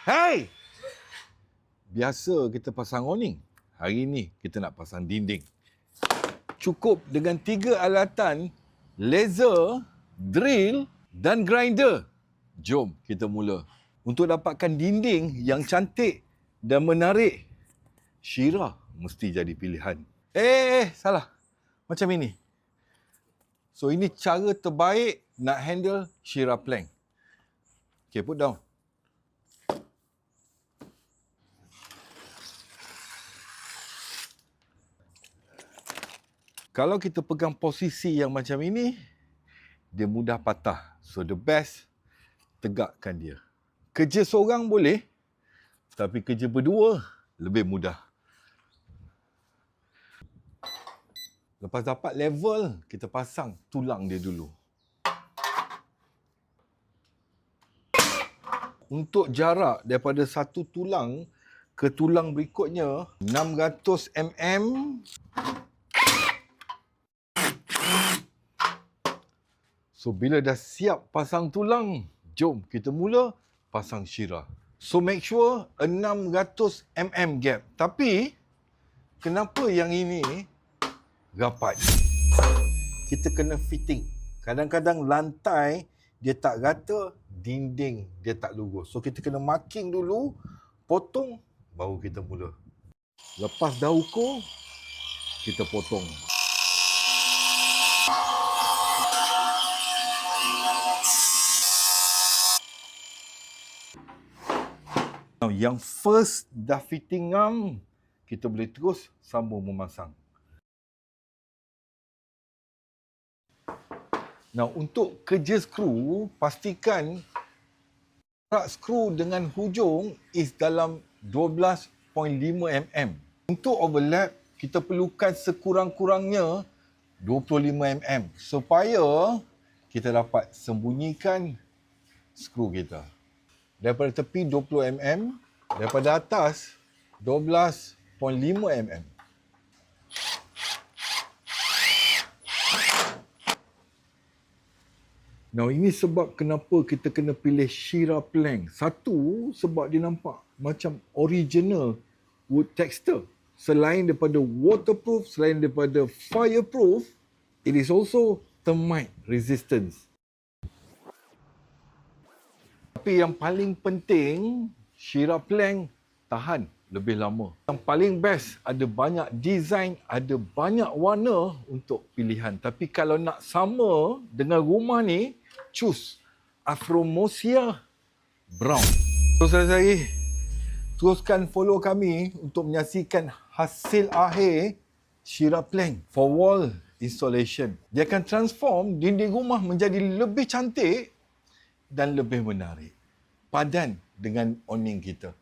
Hey! Biasa kita pasang awning. Hari ni kita nak pasang dinding. Cukup dengan 3 alatan, laser, drill dan grinder. Jom kita mula. Untuk dapatkan dinding yang cantik dan menarik, Shira mesti jadi pilihan. Salah. Macam ini. So, ini cara terbaik nak handle Shira plank. Okay, put down. Kalau kita pegang posisi yang macam ini, dia mudah patah. So, the best, tegakkan dia. Kerja seorang boleh, tapi kerja berdua lebih mudah. Lepas dapat level, kita pasang tulang dia dulu. Untuk jarak daripada satu tulang ke tulang berikutnya, 600 mm. So, bila dah siap pasang tulang, jom kita mula pasang Shira. So, make sure 600 mm gap. Tapi, kenapa yang ini rapat? Kita kena fitting. Kadang-kadang lantai dia tak rata, dinding dia tak lurus. So, kita kena marking dulu, potong, baru kita mula. Lepas dah ukur, kita potong. Now, yang first dah fitting ngam, kita boleh terus sambung memasang. Now, untuk kerja skru, pastikan jarak skru dengan hujung is dalam 12.5 mm. Untuk overlap, kita perlukan sekurang-kurangnya 25 mm supaya kita dapat sembunyikan skru kita. Daripada tepi 20 mm, daripada atas 12.5 mm. Now, ini sebab kenapa kita kena pilih Shira plank. Satu, sebab dia nampak macam original wood texture. Selain daripada waterproof, selain daripada fireproof, it is also termite resistance. Tapi yang paling penting, Shira plank tahan lebih lama. Yang paling best, ada banyak design, ada banyak warna untuk pilihan. Tapi kalau nak sama dengan rumah ni, choose Afromosia Brown. So, saudara-saudari, teruskan follow kami untuk menyaksikan hasil akhir Shira plank for wall installation. Dia akan transform dinding rumah menjadi lebih cantik dan lebih menarik. Padan dengan awning kita.